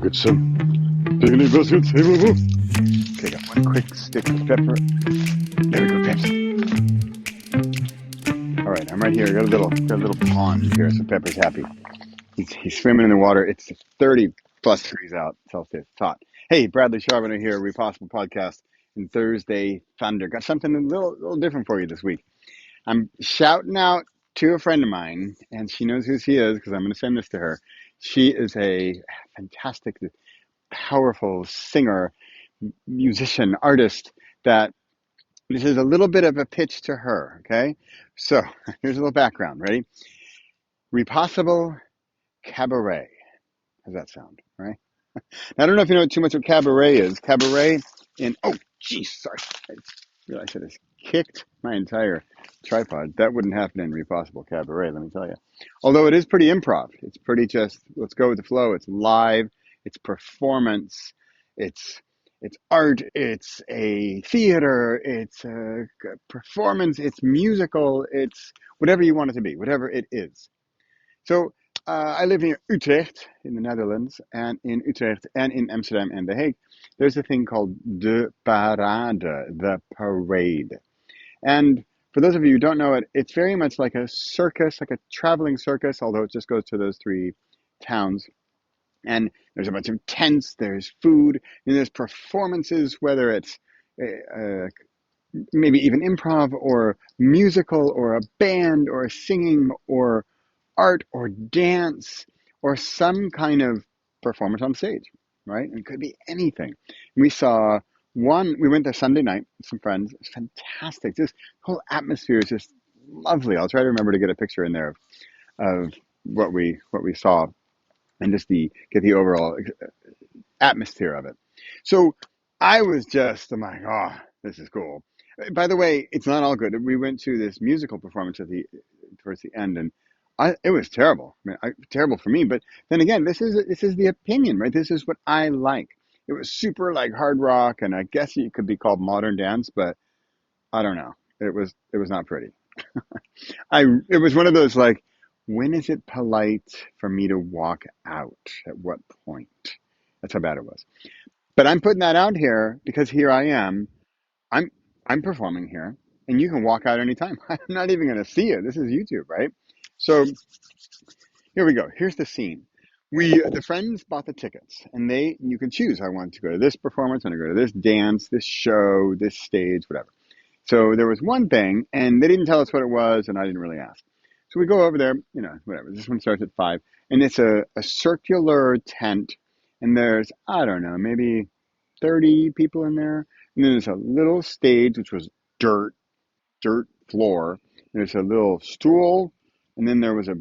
Get some picnic baskets. Hey, boo boo. Okay, got one quick stick of pepper. There we go, Pepsi. All right, I'm right here. Got a little pond here, so Pepper's happy. He's swimming in the water. It's 30 plus degrees out Celsius. It's hot. Hey, Bradley Charbonneau here, We Possible Podcast, and Thursday Thunder. Got something a little different for you this week. I'm shouting out to a friend of mine, and she knows who she is because I'm going to send this to her. She is a fantastic, powerful singer, musician, artist that this is a little bit of a pitch to her, okay? So here's a little background. Ready? Repossible Cabaret. How's that sound, right? Now, I don't know if you know too much what cabaret is. Cabaret oh, geez, sorry. I realized I just kicked my entire tripod. That wouldn't happen in Repossible Cabaret, let me tell you. Although it is pretty improv. It's pretty just, let's go with the flow. It's live. It's performance. It's it's art. It's a theater. It's a performance. It's musical. It's whatever you want it to be, whatever it is. So I live near Utrecht in the Netherlands, and in Utrecht and in Amsterdam and The Hague, there's a thing called de parade, the parade. And for those of you who don't know it, it's very much like a circus, like a traveling circus, although it just goes to those three towns. And there's a bunch of tents, there's food, and there's performances, whether it's uh, maybe even improv or musical or a band or singing or art or dance or some kind of performance on stage, right? And it could be anything. We saw we went there Sunday night with some friends. It was fantastic. This whole atmosphere is just lovely. I'll try to remember to get a picture in there of what we saw and just get the overall atmosphere of it. So I was just, I'm like, oh, this is cool. By the way, it's not all good. We went to this musical performance towards the end, and it was terrible. I mean, terrible for me. But then again, this is the opinion, right? This is what I like. It was super like hard rock, and I guess it could be called modern dance, but I don't know. It was not pretty. It was one of those like, when is it polite for me to walk out? At what point? That's how bad it was. But I'm putting that out here because here I am. I'm I'm performing here, and you can walk out anytime. I'm not even going to see you. This is YouTube, right? So here we go. Here's the scene. The friends bought the tickets, and you can choose. I want to go to this performance, I want to go to this dance, this show, this stage, whatever. So there was one thing, and they didn't tell us what it was, and I didn't really ask. So we go over there, whatever. This one starts at 5, and it's a circular tent, and there's, I don't know, maybe 30 people in there. And then there's a little stage, which was dirt, dirt floor. There's a little stool, and then there was a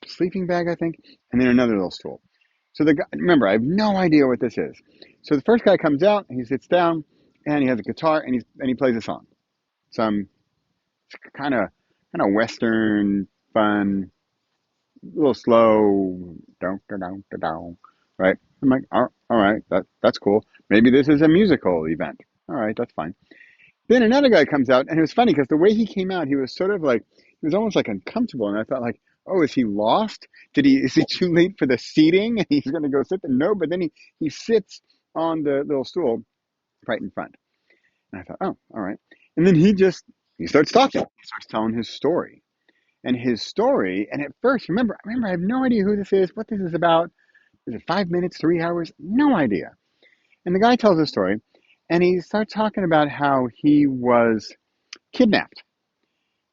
sleeping bag, I think, and then another little stool. So the guy, remember, I have no idea what this is. So the first guy comes out, and he sits down, and he has a guitar, and he plays a song. Some kind of Western fun, a little slow, down, down, down, right? I'm like, all right, that's cool. Maybe this is a musical event. All right, that's fine. Then another guy comes out, and it was funny because the way he came out, he was sort of like, he was almost like uncomfortable, and I thought like, oh, is he lost? Is he too late for the seating? And he's going to go sit there? No, but then he sits on the little stool right in front, and I thought, oh, all right. And then he starts talking. He starts telling his story, and at first, remember, I have no idea who this is, what this is about. Is it 5 minutes, 3 hours? No idea. And the guy tells a story, and he starts talking about how he was kidnapped.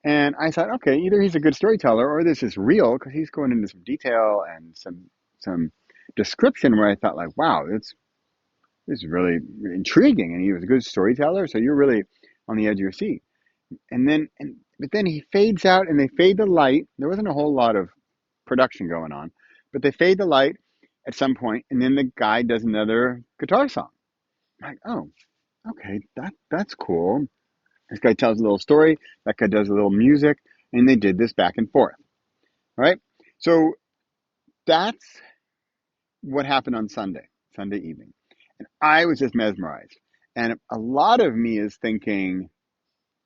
And I thought, okay, either he's a good storyteller or this is real because he's going into some detail and some description where I thought like, wow, this is really intriguing. And he was a good storyteller, so you're really on the edge of your seat. But then he fades out and they fade the light. There wasn't a whole lot of production going on, but they fade the light at some point, and then the guy does another guitar song. I'm like, oh, okay, that's cool. This guy tells a little story, that guy does a little music, and they did this back and forth. Right? So that's what happened on Sunday evening. And I was just mesmerized. And a lot of me is thinking,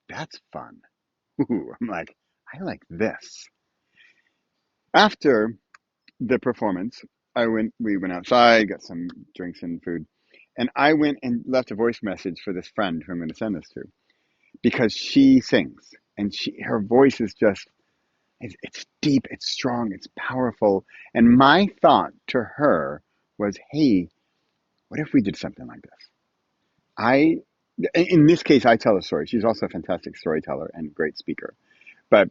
that's fun. Ooh, I'm like, I like this. After the performance, we went outside, got some drinks and food, and I went and left a voice message for this friend who I'm going to send this to because she sings and her voice is just, it's deep, it's strong, it's powerful. And my thought to her was, hey, what if we did something like this? I, in this case, I tell a story. She's also a fantastic storyteller and great speaker, but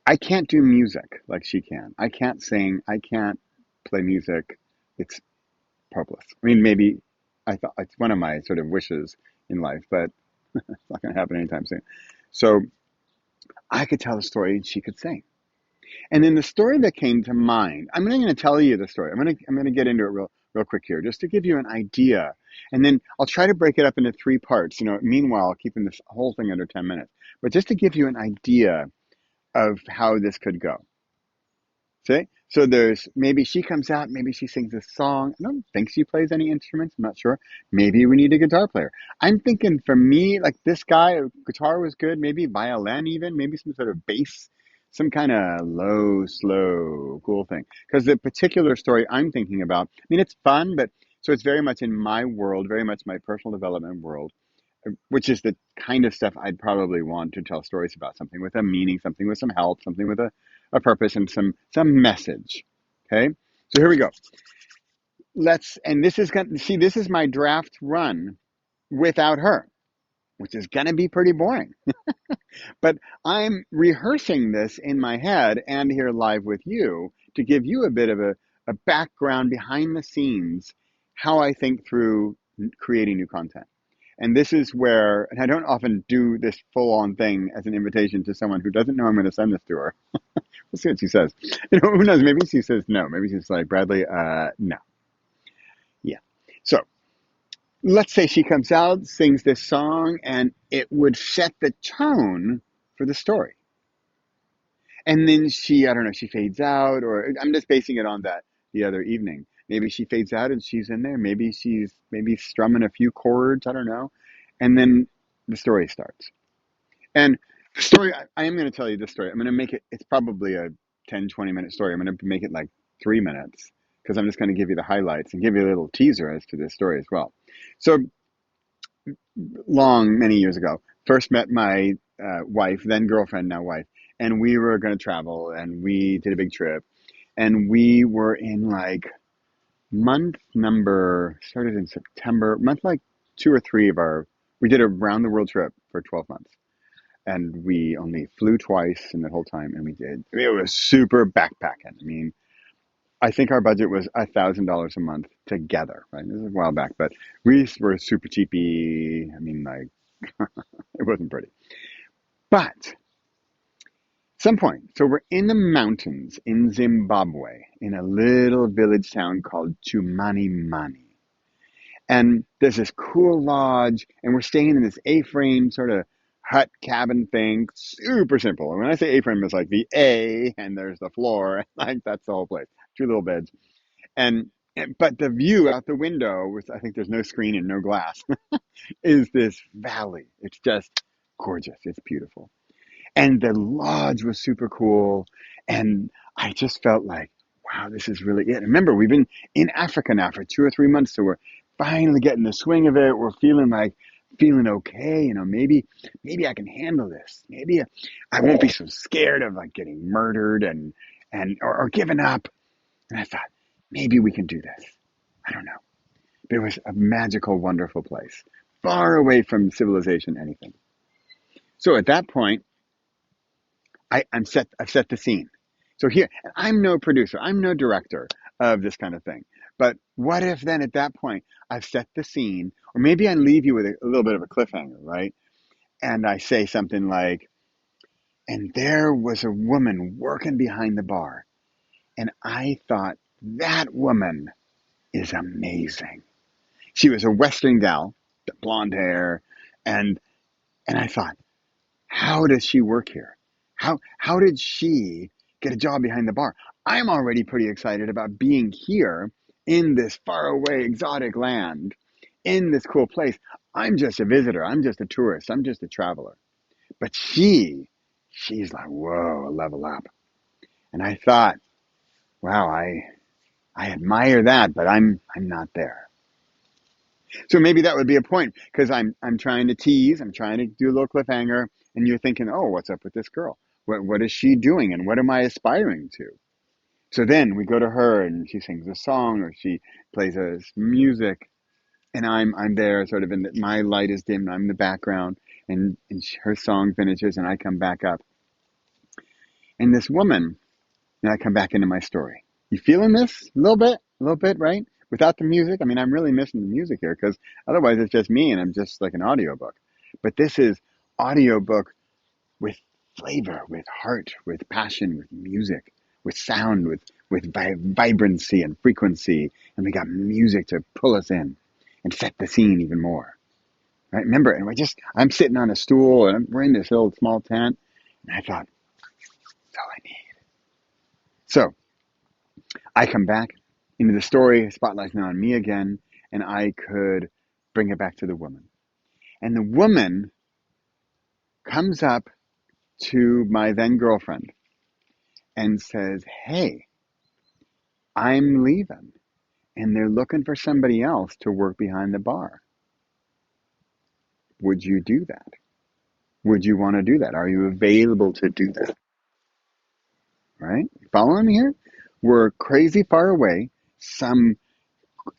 I can't do music like she can. I can't sing. I can't play music. It's hopeless. I mean, maybe I thought it's one of my sort of wishes in life, but it's not going to happen anytime soon. So I could tell a story and she could sing. And then the story that came to mind, I'm not going to tell you the story. I'm going to get into it real quick here, just to give you an idea. And then I'll try to break it up into three parts. Meanwhile, keeping this whole thing under 10 minutes. But just to give you an idea of how this could go. See? So there's maybe she comes out, maybe she sings a song. I don't think she plays any instruments. I'm not sure. Maybe we need a guitar player. I'm thinking for me, like this guy, guitar was good. Maybe violin, even maybe some sort of bass, some kind of low, slow, cool thing. Because the particular story I'm thinking about, I mean, it's fun, but so it's very much in my world, very much my personal development world, which is the kind of stuff I'd probably want to tell stories about, something with a meaning, something with some help, something with a purpose and some message. Okay. So here we go. And this is going to see, this is my draft run without her, which is going to be pretty boring, but I'm rehearsing this in my head and here live with you to give you a bit of a background behind the scenes, how I think through creating new content. And this is where, and I don't often do this full on thing as an invitation to someone who doesn't know I'm going to send this to her. We'll see what she says. Who knows? Maybe she says no. Maybe she's like, Bradley, no. Yeah. So let's say she comes out, sings this song, and it would set the tone for the story. And then I don't know, she fades out, or I'm just basing it on that the other evening. Maybe she fades out and she's in there. Maybe she's strumming a few chords. I don't know. And then the story starts. And the story, I am going to tell you this story. I'm going to make it, it's probably a 10, 20-minute story. I'm going to make it like 3 minutes because I'm just going to give you the highlights and give you a little teaser as to this story as well. So many years ago, first met my wife, then girlfriend, now wife, and we were going to travel and we did a big trip. And we were in like started in September, month like 2 or 3 we did a round the world trip for 12 months. And we only flew twice in the whole time, and it was super backpacking. I mean, I think our budget was $1,000 a month together, right? This is a while back, but we were super cheapy. I mean, like, it wasn't pretty. But some point, so we're in the mountains in Zimbabwe, in a little village town called Mani. And there's this cool lodge, and we're staying in this A-frame sort of hut cabin thing, super simple. And when I say A-frame, it's like the A, and there's the floor, like that's the whole place. 2 little beds, but the view out the window, with I think there's no screen and no glass, is this valley. It's just gorgeous. It's beautiful, and the lodge was super cool, and I just felt like, wow, this is really it. Remember, we've been in Africa now for 2 or 3 months, so we're finally getting the swing of it. We're feeling okay. Maybe I can handle this. Maybe I won't be so scared of like getting murdered or given up. And I thought, maybe we can do this. I don't know. But it was a magical, wonderful place, far away from civilization, anything. So at that point, I've set the scene. So here, I'm no producer, I'm no director of this kind of thing. But what if then at that point I've set the scene, or maybe I leave you with a little bit of a cliffhanger, right? And I say something like, and there was a woman working behind the bar. And I thought, that woman is amazing. She was a Western gal, blonde hair, and I thought, how does she work here? How did she get a job behind the bar? I'm already pretty excited about being here in this faraway exotic land, in this cool place. I'm just a visitor. I'm just a tourist. I'm just a traveler. But she's like, whoa, a level up. And I thought, wow, I admire that, but I'm not there. So maybe that would be a point because I'm trying to tease, I'm trying to do a little cliffhanger, and you're thinking, oh, what's up with this girl? What is she doing, and what am I aspiring to? So then we go to her, and she sings a song, or she plays a music, and I'm there, sort of my light is dim, I'm in the background, and her song finishes, and I come back up, and this woman, and I come back into my story. You feeling this a little bit, right? Without the music, I mean, I'm really missing the music here because otherwise it's just me and I'm just like an audiobook. But this is audiobook with flavor, with heart, with passion, with music, with sound, with vibrancy and frequency, and we got music to pull us in and set the scene even more. Right? Remember, and I'm sitting on a stool and we're in this little small tent, and I thought, that's all I need. So I come back into the story, spotlight's now on me again, and I could bring it back to the woman. And the woman comes up to my then girlfriend and says, hey, I'm leaving, and they're looking for somebody else to work behind the bar. Would you do that? Would you want to do that? Are you available to do that? Right? Following me here? We're crazy far away. Some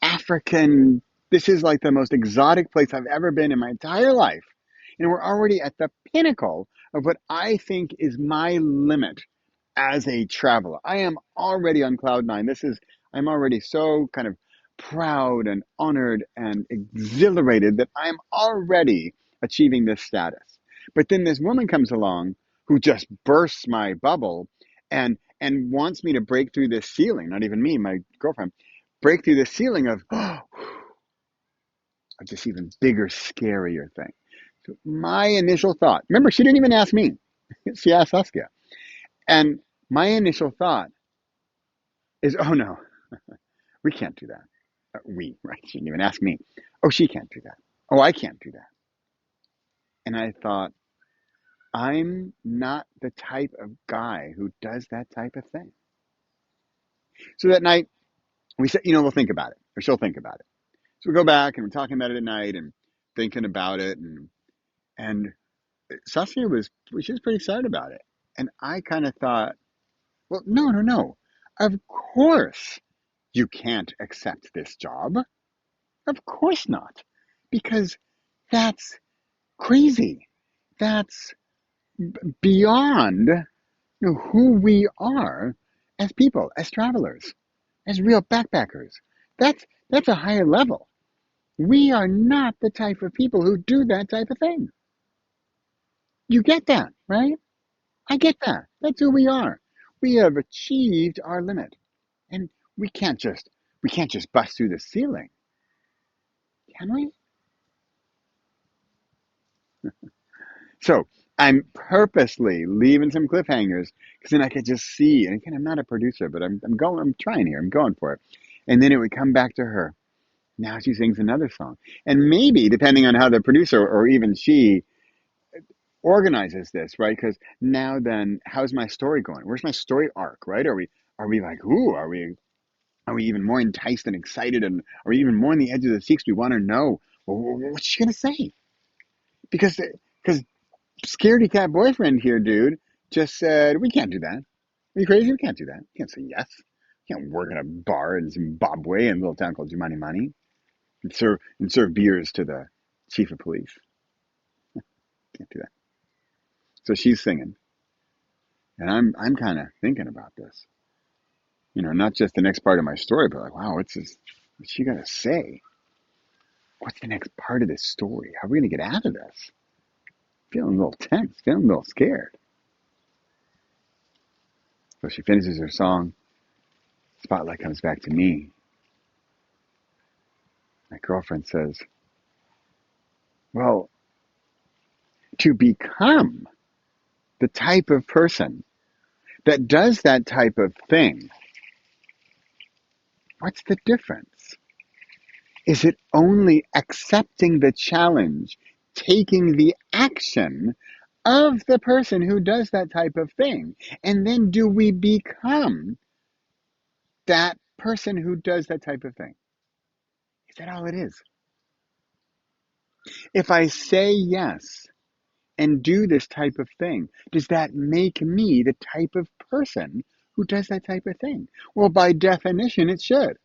African, this is like the most exotic place I've ever been in my entire life. And we're already at the pinnacle of what I think is my limit as a traveler. I am already on cloud nine. I'm already so kind of proud and honored and exhilarated that I'm already achieving this status. But then this woman comes along who just bursts my bubble and wants me to break through this ceiling, not even me, my girlfriend, break through the ceiling of, oh, of this even bigger, scarier thing. So my initial thought, remember, she didn't even ask me. She asked Saskia. And my initial thought is, oh no, we can't do that. Right? She didn't even ask me. Oh, she can't do that. Oh, I can't do that. And I thought, I'm not the type of guy who does that type of thing. So that night, we said, we'll think about it, or she'll think about it. So we go back and we're talking about it at night and thinking about it. And Saskia she was pretty excited about it. And I kind of thought, well, no, no, no. Of course you can't accept this job. Of course not. Because that's crazy. That's beyond who we are as people, as travelers, as real backpackers. That's a higher level. We are not the type of people who do that type of thing. You get that, right? I get that. That's who we are. We have achieved our limit. And we can't just bust through the ceiling, can we? So I'm purposely leaving some cliffhangers because then I could just see. And again, I'm not a producer, but I'm trying here. I'm going for it. And then it would come back to her. Now she sings another song. And maybe, depending on how the producer or even she organizes this, right? Because now then, how's my story going? Where's my story arc, right? Are we like, ooh, are we even more enticed and excited, and are we even more on the edge of the seats? We want to know, well, what's she gonna say? Because scaredy cat boyfriend here, dude, just said we can't do that. Are you crazy? We can't do that. We can't say yes. We can't work in a bar in Zimbabwe in a little town called Jumani and serve beers to the chief of police. Can't do that. So she's singing, and I'm kind of thinking about this. Not just the next part of my story, but like, wow, what's she gonna say? What's the next part of this story? How are we gonna get out of this? Feeling a little tense, feeling a little scared. So she finishes her song. Spotlight comes back to me. My girlfriend says, well, to become the type of person that does that type of thing, what's the difference? Is it only accepting the challenge, taking the action of the person who does that type of thing? And then do we become that person who does that type of thing. Is that all it is? If I say yes and do this type of thing, does that make me the type of person who does that type of thing? Well, by definition, it should.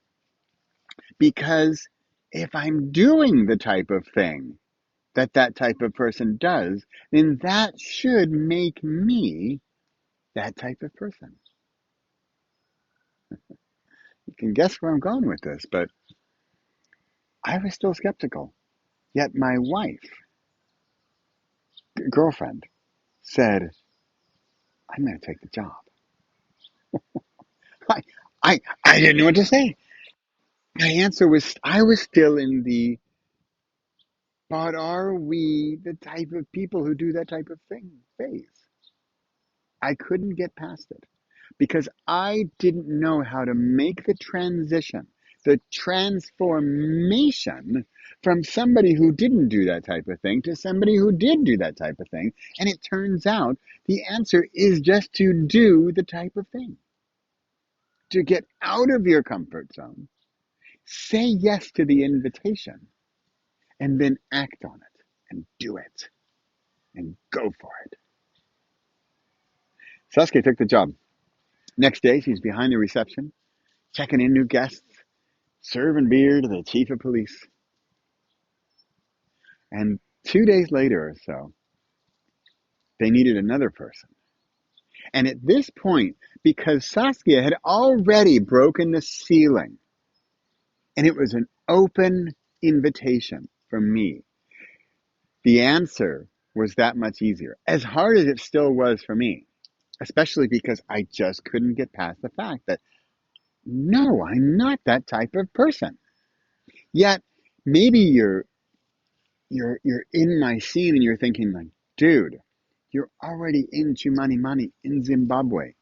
Because if I'm doing the type of thing that type of person does, then that should make me that type of person. You can guess where I'm going with this, but I was still skeptical. Yet my wife, girlfriend, said, I'm going to take the job. I, I didn't know what to say. My answer was, I was still in the, but are we the type of people who do that type of thing phase? I couldn't get past it because I didn't know how to make the transition, the transformation from somebody who didn't do that type of thing to somebody who did do that type of thing. And it turns out the answer is just to do the type of thing, to get out of your comfort zone, say yes to the invitation, and then act on it and do it and go for it. Saskia took the job. Next day, she's behind the reception, checking in new guests, serving beer to the chief of police. And 2 days later or so, they needed another person. And at this point, because Saskia had already broken the ceiling, and it was an open invitation from me, the answer was that much easier, as hard as it still was for me, especially because I just couldn't get past the fact that, no, I'm not that type of person. Yet, maybe you're in my scene and you're thinking like, dude, you're already in Chumani in Zimbabwe,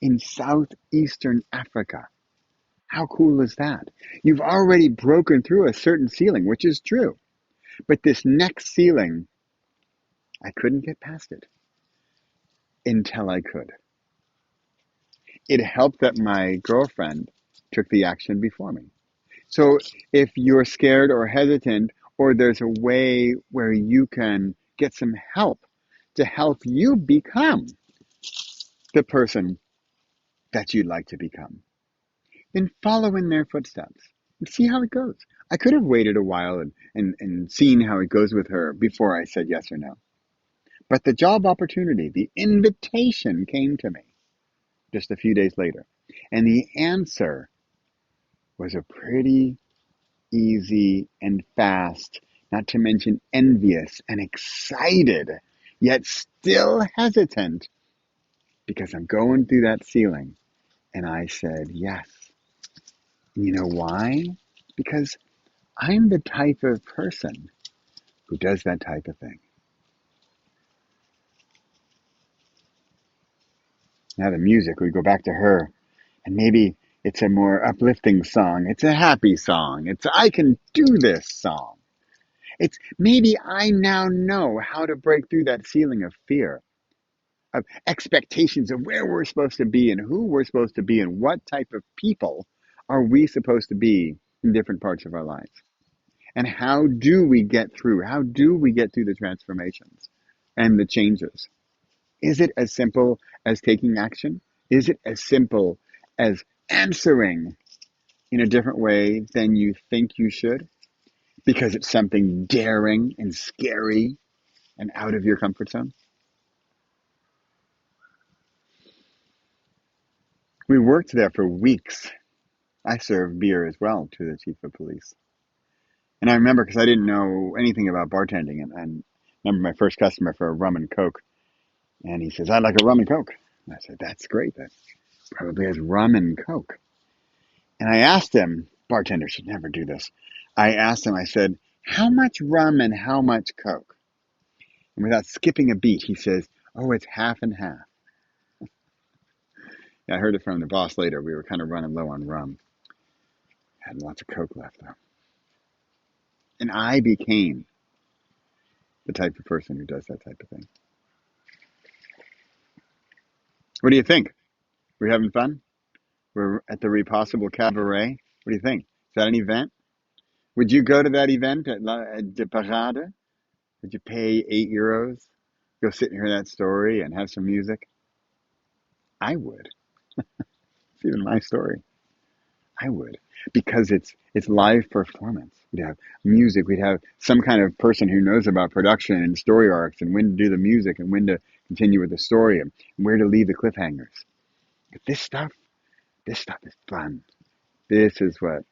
in southeastern Africa. How cool is that? You've already broken through a certain ceiling, which is true. But this next ceiling, I couldn't get past it until I could. It helped that my girlfriend took the action before me. So if you're scared or hesitant, or there's a way where you can get some help to help you become the person that you'd like to become, then follow in their footsteps and see how it goes. I could have waited a while and seen how it goes with her before I said yes or no. But the job opportunity, the invitation came to me just a few days later. And the answer was a pretty easy and fast, not to mention envious and excited, yet still hesitant because I'm going through that ceiling. And I said, yes. You know why? Because I'm the type of person who does that type of thing. Now the music, we go back to her, and maybe it's a more uplifting song. It's a happy song. It's I can do this song. It's maybe I now know how to break through that ceiling of fear, of expectations of where we're supposed to be and who we're supposed to be and what type of people are we supposed to be in different parts of our lives. And how do we get through? How do we get through the transformations and the changes? Is it as simple as taking action? Is it as simple as answering in a different way than you think you should? Because it's something daring and scary and out of your comfort zone? We worked there for weeks. I served beer as well to the chief of police. And I remember because I didn't know anything about bartending, and I remember my first customer for a rum and coke. And he says, I'd like a rum and coke. And I said, that's great. That probably has rum and coke. And I asked him, bartenders should never do this. I asked him, I said, how much rum and how much coke? And without skipping a beat, he says, oh, it's half and half. Yeah, I heard it from the boss later. We were kind of running low on rum. Had lots of coke left, though. And I became the type of person who does that type of thing. What do you think? We're having fun? We're at the Repossible Cabaret. What do you think? Is that an event? Would you go to that event at the Parade? Would you pay €8? Go sit and hear that story and have some music? I would. It's even my story. I would, because it's live performance. We'd have music. We'd have some kind of person who knows about production and story arcs and when to do the music and when to continue with the story and where to leave the cliffhangers. But this stuff is fun. This is what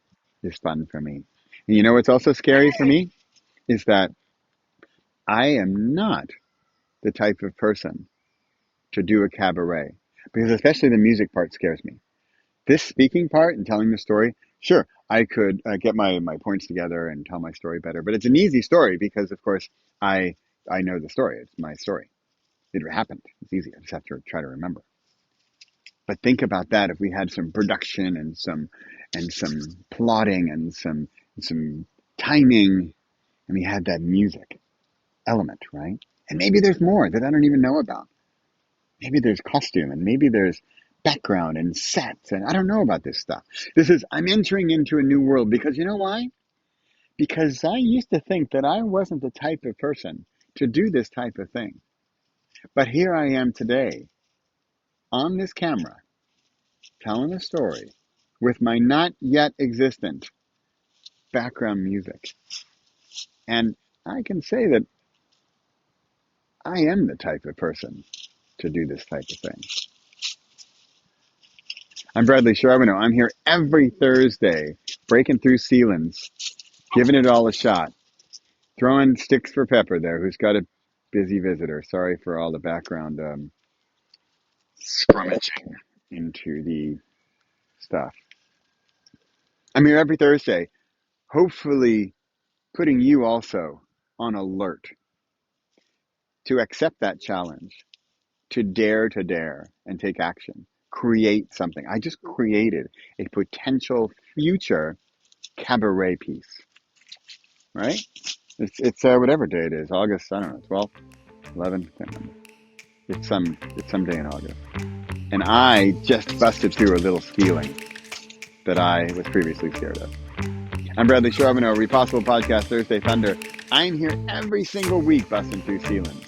is fun for me. And you know what's also scary for me is that I am not the type of person to do a cabaret, because especially the music part scares me. This speaking part and telling the story, sure, I could get my points together and tell my story better. But it's an easy story because, of course, I know the story. It's my story. It happened. It's easy. I just have to try to remember. But think about that if we had some production and some plotting and some timing, and we had that music element, right? And maybe there's more that I don't even know about. Maybe there's costume and maybe there's background and sets, and I don't know about this stuff. I'm entering into a new world because you know why? Because I used to think that I wasn't the type of person to do this type of thing. But here I am today on this camera telling a story with my not yet existent background music. And I can say that I am the type of person to do this type of thing. I'm Bradley Charbonneau. I'm here every Thursday, breaking through ceilings, giving it all a shot, throwing sticks for Pepper there, who's got a busy visitor. Sorry for all the background scrummaging into the stuff. I'm here every Thursday, hopefully putting you also on alert to accept that challenge, to dare and take action, create something. I just created a potential future cabaret piece, right? It's whatever day it is, August, I don't know, 12th, 11th, can't remember. It's some day in August. And I just busted through a little scaling that I was previously scared of. I'm Bradley Charbonneau, Repossible Podcast, Thursday Thunder. I'm here every single week busting through ceilings.